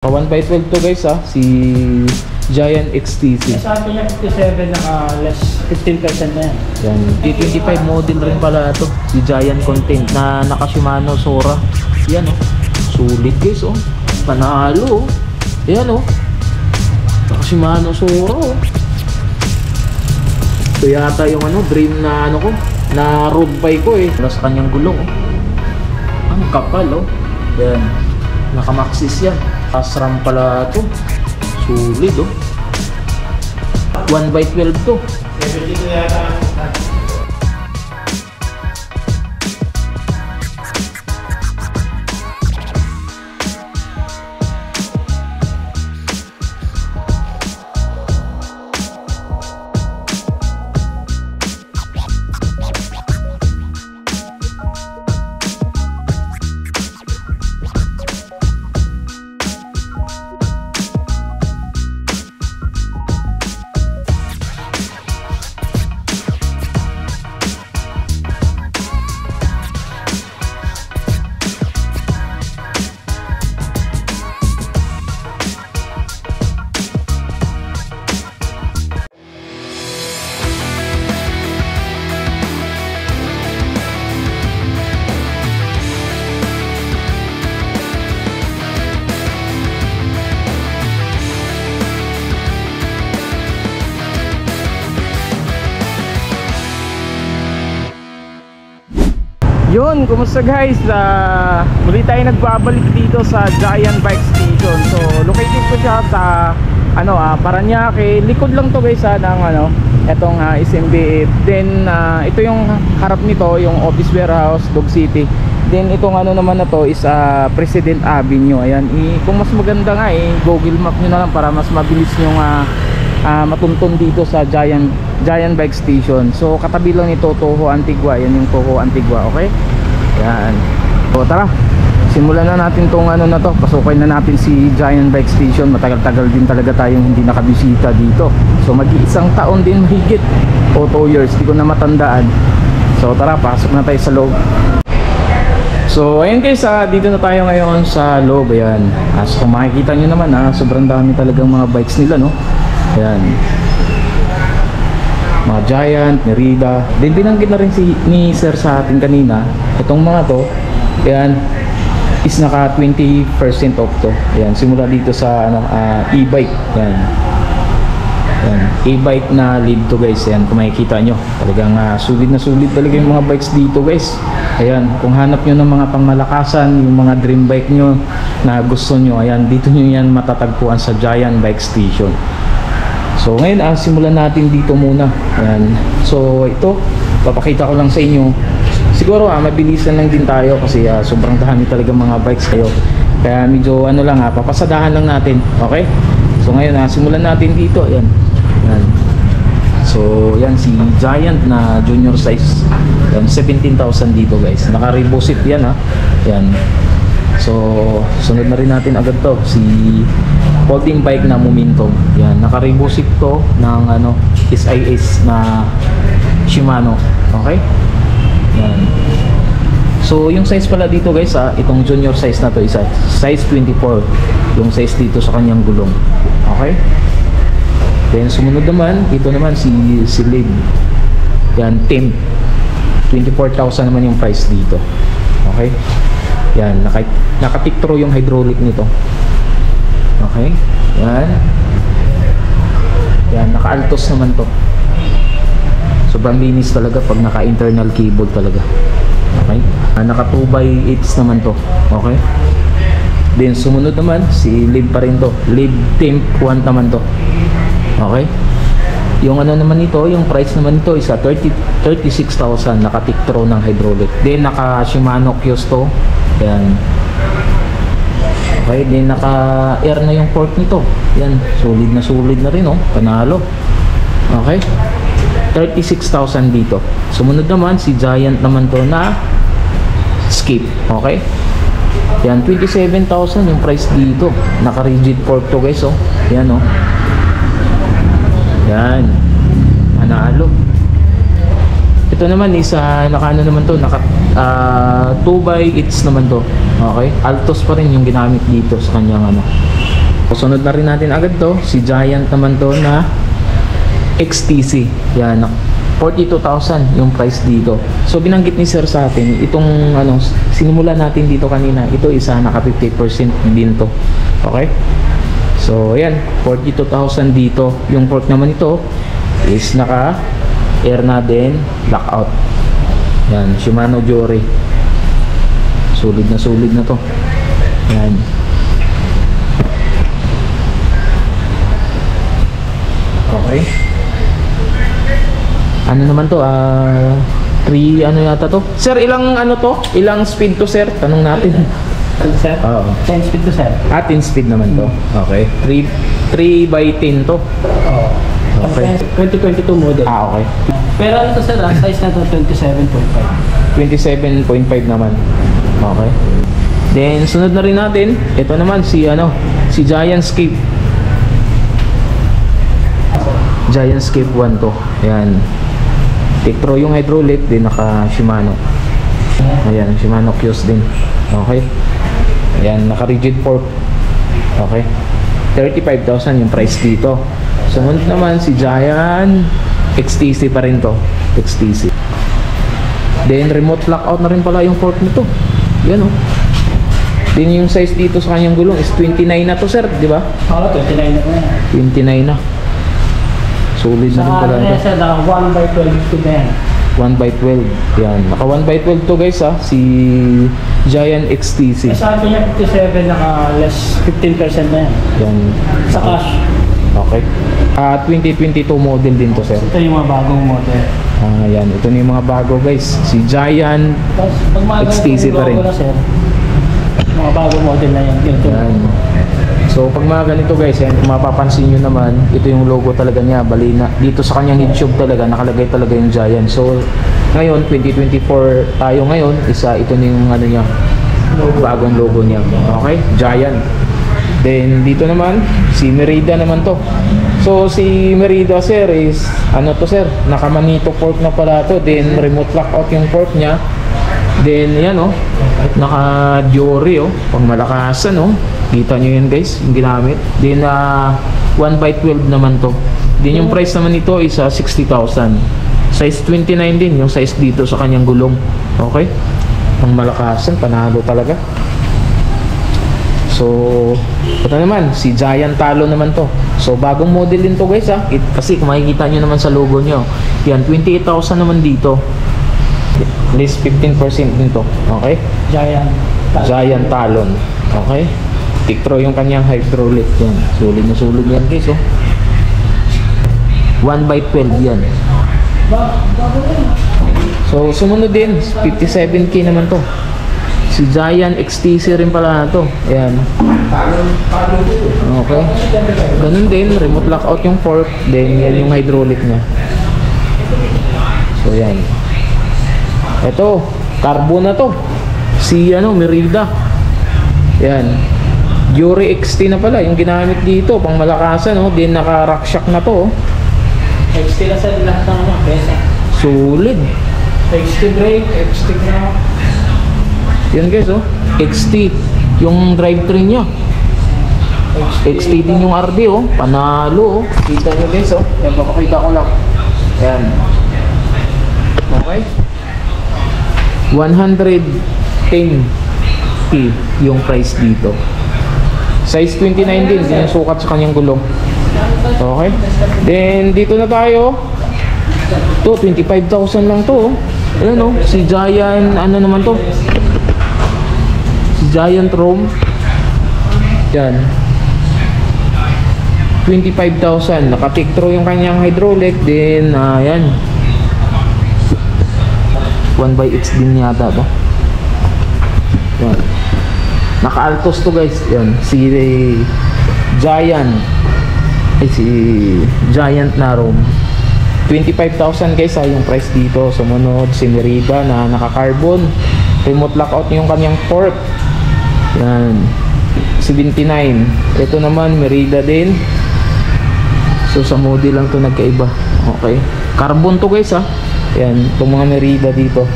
1x12 to guys si Giant XTC. Sa atin niya 57 less 15% na yan. Yan, G25 model rin pala ito. Si Giant Content na naka Shimano Sora. Yan sulit guys panalo Yan naka Shimano Sora Ito yata yung dream na ko na road bike ko wala sa kanyang gulong ang kapal Yan, naka Maxxis yan. Asram pala ito. Sulit 1x12 to. 72 yata. Yun, kumusta guys? Muli tayo nagbabalik dito sa Giant Bike Station. So, located ko siya sa Parañaque. Likod lang to guys ng etong SMB. Then ito yung harap nito, yung Office Warehouse, Dog City. Then itong naman na to is President Avenue. Ayan, kung mas maganda nga Google Map nyo na lang para mas mabilis nyo matuntun dito sa Giant Bike Station. So katabi lang nito Toho Antigua. Yan yung Toho Antigua, okay? Yan. So tara, simulan na natin tong na to. Pasukin na natin si Giant Bike Station. Matagal-tagal din talaga tayong hindi nakabisita dito. So mag-iisang taon din mahigit o 2 years, di ko na matandaan. So tara, pasok na tayo sa loob. So ayun guys, dito na tayo ngayon sa loob. Ayan, as kung makikita nyo naman sobrang dami talagang mga bikes nila Ayan, mga Giant, Merida. Then binanggit na rin ni Sir sa atin kanina, itong mga to, ayan, is naka 20% off to. Ayan, simula dito sa e-bike. Ayan, e-bike na lead to guys. Ayan, kung makikita nyo, talagang sulit na sulit talaga yung mga bikes dito guys. Ayan, kung hanap nyo ng mga pangmalakasan, yung mga dream bike nyo na gusto nyo, ayan, dito nyo yan matatagpuan sa Giant Bike Station. So ngayon simulan natin dito muna. Ayan. So ito, papakita ko lang sa inyo. Siguro mabilisan lang din tayo kasi sobrang dami talaga mga bikes kayo. Kaya medyo lang papasadahan lang natin. Okay? So ngayon simulan natin dito. Ayan. Ayan. So yan si Giant na junior size. Ayan, 17,000 dito guys. Naka-Revo seat yan Ayan. So sunod na rin natin agad to si folding bike na Momentum. Yan, naka-Revo seat to ng SIS na Shimano. Okay? Yan. So yung size pala dito guys itong junior size na to is size 24. Yung size dito sa kanyang gulong. Okay? Then sumunod naman, ito naman si Lib. Yan, Temp. 24,000 naman yung price dito. Okay? Yan, naka-tick-through yung hydraulic nito. Okay, yan, naka-Altos naman to. Sobrang linis talaga pag naka-internal cable talaga. Okay, naka 2x8 naman to. Okay, then sumunod naman si Lib pa rin to. Lib Temp 1 naman to. Okay, yung naman ito, yung price naman ito is 36,000, naka-tick-throw ng hydraulic. Then naka Shimano Kiosk to. Yan. Okay, din naka-air na yung port nito. Yan, solid na rin panalo. Okay, 36,000 dito. Sumunod naman si Giant naman to na Skip. Okay, yan, 27,000 yung price dito. Naka-rigid port to guys. Yan yan, panalo. Ito naman is naka naman to, naka 2x8 naman to. Okay? Altos pa rin yung ginamit dito sa kanyang ano. Sunod na rin natin agad to, si Giant naman to na XTC. Yan, 42,000 yung price dito. So binanggit ni sir sa atin, itong ano, sinimula natin dito kanina, ito isa naka 50% din to. Okay? So ayan, 42,000 dito. Yung fork naman ito is naka air na din, lockout. Yan, Shimano Jory. Sulit na to. Yan. Okay. Ano naman to? 3 ano yata to? Sir, ilang ano to? Ilang speed to, sir? Tanong natin. Sir? Oo. 10 speed to, sir. 10 speed naman to. Okay. 3 by 10 to. Oo. Okay. 2022 model. Okay. Pero ano to, sir, size na to 27.5. 27.5 naman. Okay. Then sunod na rin natin, ito naman si Giant Scape. Giant Scape 1 to. Ayan. Tektro yung hydraulic, din naka Shimano. Ayan, Shimano Qs din. Okay. Ayan, naka rigid fork. Okay. 35,000 yung price dito. Sumunod naman si Giant XTC pa rin to. XTC. Then remote lockout na rin pala yung fork nito. Yan oh. Then yung size dito sa kanyang gulong is 29 na to, sir, di ba? Oo, 29 na po yan. 29 na. Solid na rin pala Sa ito. sir, naka 1/12 to na yan. 1/12. Yan. Naka 1/12 to guys ha. Si Giant XTC. Sabi niya 57, naka less 15% na yan. Yan. Sa cash. Okay. 2022 model din to, sir. Ito yung mga bagong model. Yan. Ito na yung mga bago guys. Si Giant. Tapos pag mga XTC ganito pa rin. yung logo na, sir, mga bagong model na yan. Ganito. Yan. So pag mga ganito guys, yan, kung mapapansin nyo naman, ito yung logo talaga niya, balina. Dito sa kanyang headshop talaga, nakalagay talaga yung Giant. So ngayon, 2024 tayo ngayon, ito na yung ano niya, bagong logo niya. Okay? Giant. Then dito naman, si Merida naman to. So si Merida, sir, is ano to, sir? Naka-manito fork na pala to. Then remote lockout yung fork niya. Then yan oh, naka-Jory oh, pang malakasan oh. Kita nyo yan guys, yung ginamit. Then 1/12 naman to. Then yung price naman nito is 60,000. Size 29 din yung size dito sa kanyang gulong. Okay? Pang malakasan, panalo talaga. So ito naman, si Giant Talon naman to. So bagong model din to guys ha. Kasi kung makikita nyo naman sa logo nyo, yan, 28,000 naman dito. At least 15% din to. Okay? Giant Talon. Okay? Tektro yung kanyang hydraulic yan. Sulit na sulit yan guys oh. 1/12 yan. So sumunod din, 57k naman to. Si Giant XTC rin pala to. Ayan. Okay. Ganun din, remote lockout yung fork. Then yan yung hydraulic niya. So yan. Ito, carbon na to. Si Merida. Yan. Jory XT na pala yung ginamit dito, pang malakasan oh. Then naka rock shock na to oh. XT na sa lahat ng mga pesa. Solid. XT brake, XT ground. Yan guys oh. XT yung drivetrain niya. XT din yung RD oh. Panalo oh. Kita nyo guys oh. Yan, papakita ko lang. Yan. Okay. 110k yung price dito. Size 29 din yung sukat sa kanyang gulong. Okay. Then dito na tayo. To 25,000 lang to. Ayan oh. Si Giant ano naman to? Si Giant Rome. Yan. 25,000. Naka-tektro yung kanyang hydraulic. Then yan. 1/X din yata to. Yan. Naka-altos to guys. Yan. Si Giant. Si Giant na Rome. 25,000 guys yung price dito. Sumunod si Merida na naka-carbon. Remote lockout yung kanyang fork. Yan. 79. Ito naman Merida din. So sa model lang to nagkaiba. Okay. Carbon to guys ha. Yan. Itong mga Merida dito.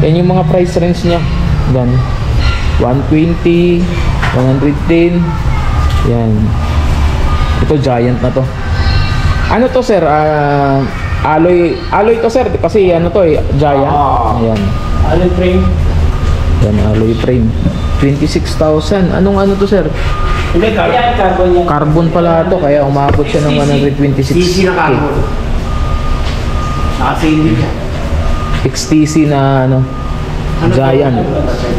Yan yung mga price range niya. Yan. 120, 110. Yan. Ito giant na to. Ano to sir? Alloy to sir kasi ano to eh, giant. Ayan. Alloy frame. Yan, alloy frame. 26,000. Anong ano to sir? Hindi, carbon yan. Carbon pala to kaya umabot siya ng 126. CC na carbon. Naka-sale siya. XTC na ano?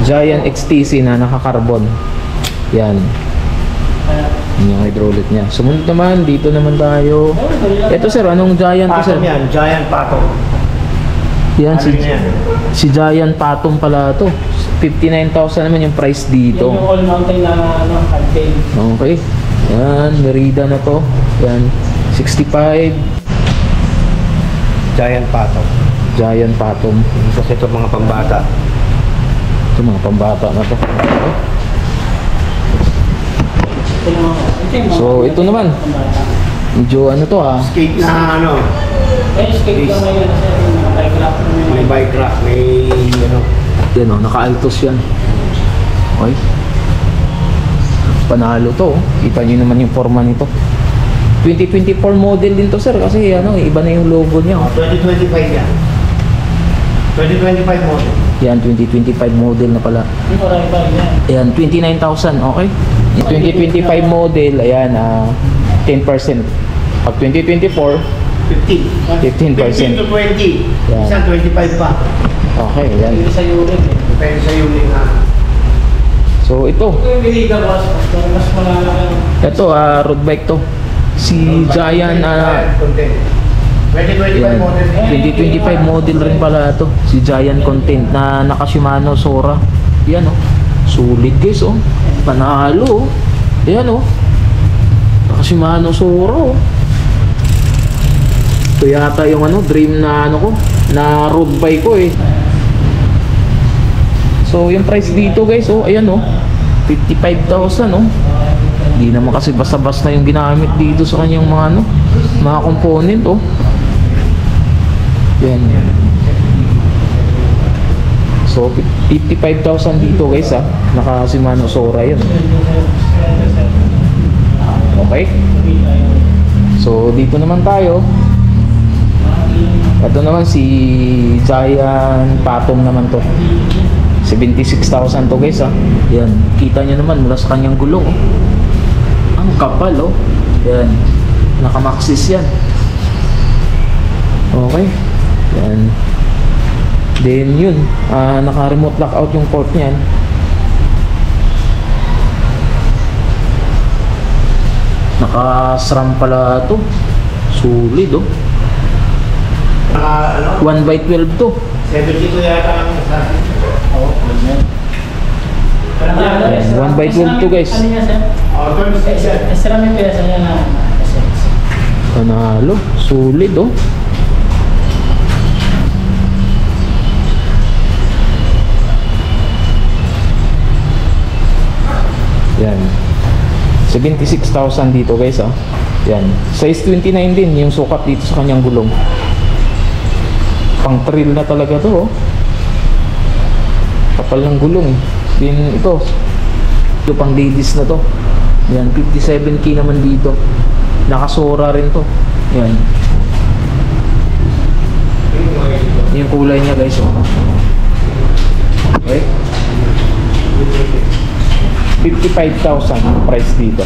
Giant XTC na naka-carbon. Yan. Yan yung hydraulic niya. Sumunod naman, dito naman tayo. Ito sir, anong Giant to sir? Patong yan, giant patong. Yan, Ano yan? si Giant Patom pala to. 59,000 naman yung price Yan dito. yung all mountain na contain. Okay. Yan, Merida na to. Yan, 65. Giant patong. Giant Patom. Kasi ito mga pambata. Ito mga pambata na to. Ito naman. So, ito naman. Medyo ano to ah. Skate na ano, Kaya skate lang ngayon kasi yung bike rack. may bike rack, may ano. Yan o, naka-altos yan. Okay. Panalo to. Kita nyo naman yung forma nito. 2024 model din to sir kasi ano, iba na yung logo niya. 2025 yan. 2025 model. Yan, 2025 model na pala. Yung marami pa rin yan. Ayan, 29,000, okay? Yung 2025 model, ayan, 10%. Pag 2024, 15. 15 to 20. Yan. Isang 25 pa. okay, ayan. Yung sa unit eh. Depende sa unit na. So, ito. Ito yung Merida boss. Mas malalaki. Ito, road bike to. Si Giant, Content. 2025 Yan. model. 2025 model rin pala ito. Si Giant Content na naka Shimano Sora. Yan oh. Sulit guys oh. Panalo oh. Yan oh. Naka Shimano Sora oh. Ito yata yung ano, dream na ano ko, na road bike ko eh. So yung price dito guys oh, ayan oh. 55,000 oh. Hindi naman kasi basta-basta yung ginamit dito sa kanyang mga ano, mga component oh. Yan. So 55,000 dito guys ah. Naka Shimano Sora yun. Okay. So dito naman tayo. Ito naman si Giant Patom naman to. 76,000 to guys ah. Yan. Kita nyo naman mula sa kanyang gulong oh. Ang kapal oh. Yan. Naka-maxis yan. Okay. Yan. Then yun, naka-remote lockout yung port niyan. Naka-SRAM pala to. Solid oh. Ano? 1x12 to. 72 yata ang isa. Oo, ganyan. 1x12 to guys. Ano niya sir? Oh, 26 yan. Extra may pesa niya na essence. Panalo. Solid oh. Yan. 76,000 dito guys ah. Yan. Size 29 din yung sukat dito sa kanyang gulong. Pang trail na talaga to oh. Kapal ng gulong. Din ito. Ito pang ladies na to. Yan, 57k naman dito. Nakasora rin to. Yan. Yung kulay niya guys oh. Okay. 55,000 ang price dito.